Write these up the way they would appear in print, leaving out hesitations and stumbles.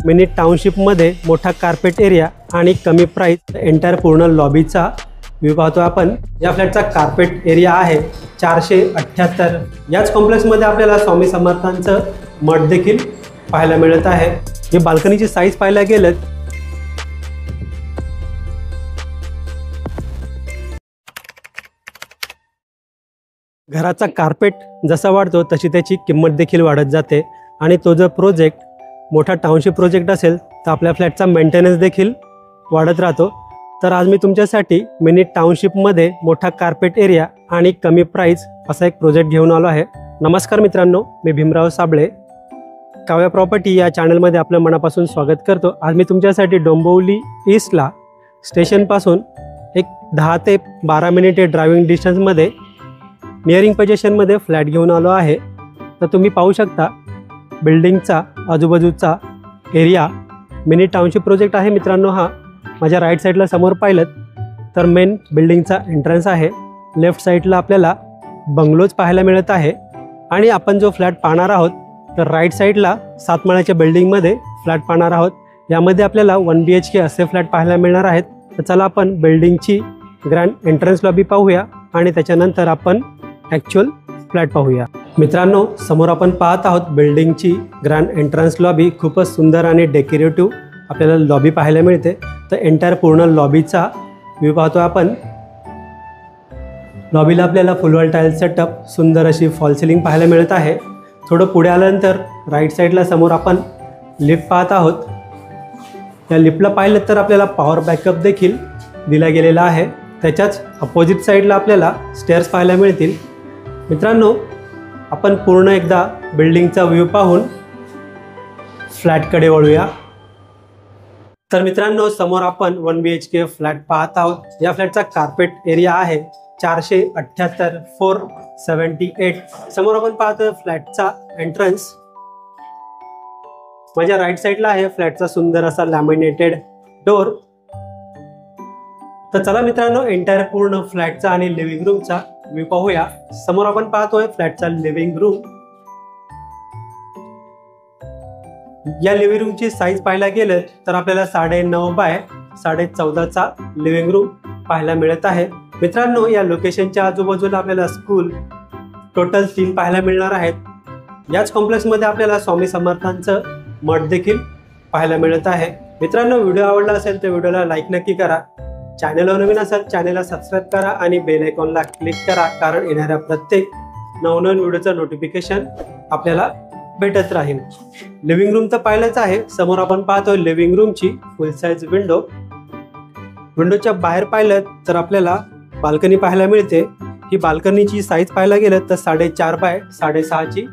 Mini टाउनशिपमध्ये मोठा carpet area आणि कमी प्राइस एंटायर पूर्ण लॉबीचा व्ह्यू पाहतो आपण। या फ्लॅटचा कार्पेट एरिया आहे 478। याच कॉम्प्लेक्समध्ये आपल्याला स्वामी समर्थांचं मठ देखील पाहायला मिळत आहे। ही बाल्कनीची साईज पाहायला गेलं घराचा कार्पेट जसा वाढतो तशी त्याची किंमत देखील वाढत जाते आणि तो जर प्रोजेक्ट मोठा टाउनशिप प्रोजेक्ट असेल तर आपल्या फ्लॅटचा मेंटेनन्स देखील वाढत राहतो। तर आज मी तुमच्यासाठी मिनी टाउनशिपमध्ये मोठा कार्पेट एरिया आणि कमी प्राइस असा एक प्रोजेक्ट घेऊन आलो आहे। नमस्कार मित्रांनो, मी भीमराव साबळे, काव्या प्रॉपर्टी या चॅनलमध्ये आपलं मनापासून स्वागत करतो। आज मी तुमच्यासाठी डोंबिवली ईस्टला स्टेशनपासून एक 10 ते 12 मिनिटे ड्रायव्हिंग डिस्टन्समध्ये नियरिंग पोझिशनमध्ये फ्लॅट घेऊन आलो आहे। तर तुम्ही पाहू शकता बिल्डिंगचा आजूबाजूचा एरिया मिनी टाउनशिप प्रोजेक्ट आहे मित्रांनो। हा माझ्या राईट साईडला समोर पाहिलं तर मेन बिल्डिंगचा एंट्रन्स आहे। लेफ्ट साईडला आपल्याला बंगलोज पाहायला मिळत आहे आणि आपण जो फ्लॅट पाहणार आहोत तर राईट साईडला 7 माळ्याच्या बिल्डिंगमध्ये फ्लॅट पाहणार आहोत। यामध्ये आपल्याला 1 BHK असे फ्लॅट पाहायला मिळणार आहेत। तर चला आपण बिल्डिंगची ग्रँड एंट्रन्स लॉबी पाहूया आणि त्याच्यानंतर आपण ॲक्च्युअल फ्लॅट पाहूया। मित्रांनो, समोर आपण पाहत आहोत बिल्डिंगची ग्रँड एंट्रन्स लॉबी। खूपच सुंदर आणि डेकोरेटिव्ह आपल्याला लॉबी पाहायला मिळते। तर एंटायर पूर्ण लॉबीचा व्ह्यू पाहतो आपण। लॉबीला आपल्याला फुल वॉल टाईल सेटअप, सुंदर अशी फॉल सिलिंग पाहायला मिळत आहे। थोडं पुढे आल्यानंतर राईट साईडला समोर आपण लिफ्ट पाहत आहोत। या लिफ्टला पाहिलं तर आपल्याला पॉवर बॅकअप देखील दिला गेलेला आहे। त्याच्याच अपोजिट साईडला आपल्याला स्टेअर्स पाहायला मिळतील। मित्रांनो, आपण पूर्ण एकदा बिल्डिंगचा व्ह्यू पाहून फ्लॅटकडे वळूया। तर मित्रांनो, समोर आपण 1 BHK फ्लॅट पाहत आहोत। या फ्लॅटचा कार्पेट एरिया आहे 478 478। समोर आपण पाहतोय फ्लॅटचा एंट्रन्स। माझ्या राईट साईडला आहे फ्लॅटचा सुंदर असा लॅमिनेटेड डोर। तर चला मित्रांनो, एंटायर पूर्ण फ्लॅटचा आणि लिव्हिंग रूमचा व्ह्यू पाहूया। समोर आपण पाहतोय फ्लॅटचा लिव्हिंग रूम। या लिव्हिंग रूमची साईज पाहायला गेलं तर आपल्याला 9.5 बाय 14.5चा लिव्हिंग रूम पाहायला मिळत आहे। मित्रांनो, या लोकेशनच्या आजूबाजूला आपल्याला स्कूल टोटल 3 पाहायला मिळणार आहेत। याच कॉम्प्लेक्समध्ये आपल्याला स्वामी समर्थांचं मठ देखील पाहायला मिळत आहे। मित्रांनो, व्हिडिओ आवडला असेल तर व्हिडिओला लाईक नक्की करा। चॅनलवर नवीन असाल चॅनलला सबस्क्राईब करा आणि बेल आयकॉनला क्लिक करा, कारण येणाऱ्या प्रत्येक नवनवीन व्हिडिओचं नोटिफिकेशन आपल्याला भेटत राहील। लिव्हिंग रूम तर पाहिलंच आहे। समोर आपण पाहतोय लिव्हिंग रूमची फुल साईज विंडो। विंडोच्या बाहेर पाहिलं तर आपल्याला बाल्कनी पाहायला मिळते। ही बाल्कनीची साईज पाहायला गेलं तर 4.5 बाय 6.5ची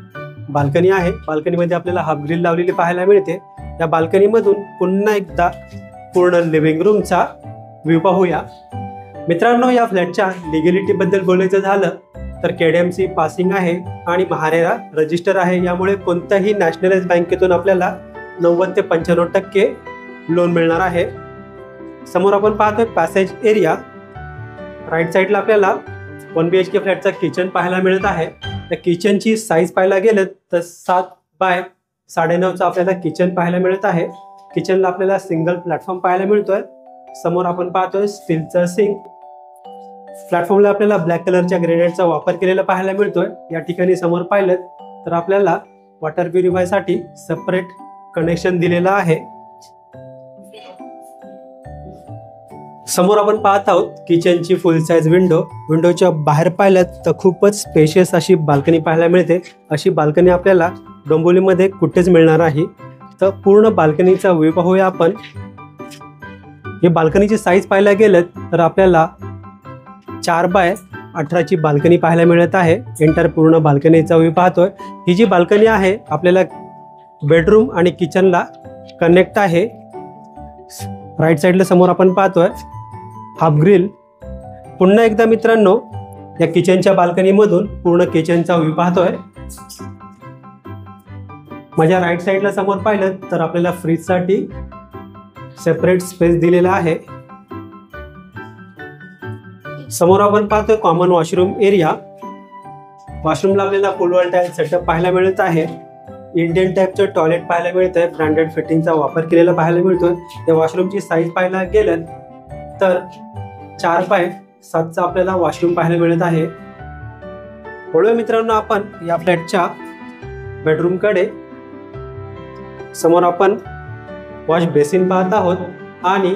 बाल्कनी आहे। बाल्कनीमध्ये आपल्याला हाफ ग्रिल लावलेली पाहायला मिळते। या बाल्कनीमधून पुन्हा एकदा पूर्ण लिव्हिंग रूमचा व्ह्यू पाहूया। मित्रांनो, या फ्लॅटच्या लिगॅलिटी बद्दल बोलायचं झालं तर KDMC पासिंग आहे आणि महारेरा रजिस्टर आहे। यामुळे कोणत्याही नॅशनलाइज बँकेतून आपल्याला 90 ते 95% लोन मिळणार आहे। समोर आपण पाहतोय पॅसेज एरिया। राईट साईडला आपल्याला 1 BHK फ्लॅटचा किचन पाहायला मिळत आहे। त्या किचनची साईज पाहायला गेलं तर 7 बाय 9.5चा आपल्याला किचन पाहायला मिळत आहे। किचनला आपल्याला सिंगल प्लॅटफॉर्म पाहायला मिळतोय। समोर आपण पाहतोय स्टीलचा सिंक। प्लॅटफॉर्मला आपल्याला ब्लॅक कलरच्या ग्रेनाइटचा वापर केलेला पाहायला मिळतोय। या ठिकाणी समोर पाहिलं तर आपल्याला वॉटर प्युरिफायसाठी सेपरेट कनेक्शन दिलेलं आहे। समोर आपण पाहत आहोत किचनची फुल साईज विंडो। विंडोच्या बाहेर पाहिलं तर खूपच स्पेशियस अशी बाल्कनी पाहायला मिळते। अशी बाल्कनी आपल्याला डोंबिवलीमध्ये कुठेच मिळणार आहे। तर पूर्ण बाल्कनीचा व्ह्यू पाहूया आपण। ही बाल्कनीची साईज पाहायला गेलं तर आपल्याला 4 बाय 18ची बाल्कनी पाहायला मिळत आहे। एंटर पूर्ण बाल्कनीचा व्ह्यू पाहतोय। ही जी बाल्कनी आहे आपल्याला बेडरूम आणि किचनला कनेक्ट आहे। राईट साईडला समोर आपण पाहतोय हाफ ग्रिल। पुन्हा एकदा मित्रांनो, या किचनच्या बाल्कनीमधून पूर्ण किचनचा व्ह्यू पाहतोय। माझ्या राईट साईडला समोर पाहिलं तर आपल्याला फ्रीजसाठी सेपरेट स्पेस दिलेला आहे। समोर आपण पाहतोय कॉमन वॉशरूम एरिया। वॉशरूमला आपल्याला फुल वॉल टाईल सेटअप पाहायला मिळत आहे। इंडियन टाईपचं टॉयलेट पाहायला मिळतंय, ब्रँडेड फिटिंगचा वापर केलेला पाहायला मिळतोय। या वॉशरूमची साईज पाहायला गेलं तर 4x7चा आपल्याला वॉशरूम पाहायला मिळत आहे। वळूया मित्रांनो आपण या फ्लॅटच्या बेडरूम कडे। समोर आपण वॉश बेसिन पाहत आहोत आणि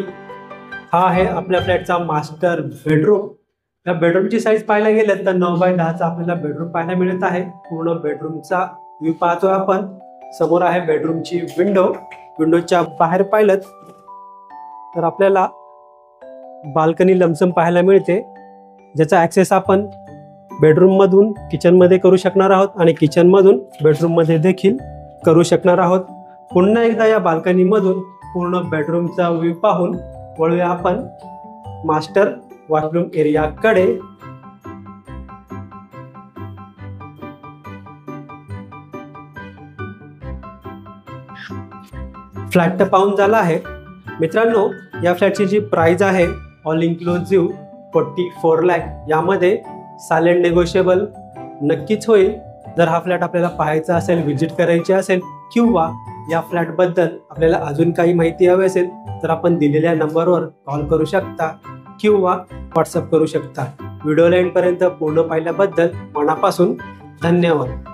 हा आहे आपल्या फ्लॅटचा मास्टर बेडरूम। या बेडरूमची साईज पाहायला गेलं तर 9x10चा आपल्याला बेडरूम पाहायला मिळत आहे। पूर्ण बेडरूमचा व्ह्यू पाहतोय आपण। समोर आहे बेडरूमची विंडो। विंडोच्या बाहेर पाहिलं तर आपल्याला बाल्कनी लमसम पाहायला मिळते, ज्याचा ॲक्सेस आपण बेडरूम मधून किचन मध्ये करू शकणार आहोत आणि किचन मधून बेडरूम मध्ये देखील करू शकणार आहोत। पुन्हा एकदा या बाल्कनी मधून पूर्ण बेडरूमचा व्ह्यू पाहून वळूया आपण मास्टर वॉशरूम एरिया कडे। फ्लॅट तर पाहून झाला आहे मित्रांनो। या फ्लॅटची जी प्राइस आहे ऑल इन्क्लुसिव्ह 44 लाख। यामध्ये सायलेंट नेगोशिएबल नक्कीच होईल। जर हा फ्लॅट आपल्याला पाहायचा असेल, व्हिजिट करायची असेल किंवा या फ्लॅट बद्दल आपल्याला अजून काही माहिती हवी असेल तर आपण दिलेल्या नंबरवर कॉल करू शकता किंवा व्हॉट्सअप करू शकता। व्हिडिओ एंड पर्यंत पूर्ण पाहिल्याबद्दल मनापासून धन्यवाद।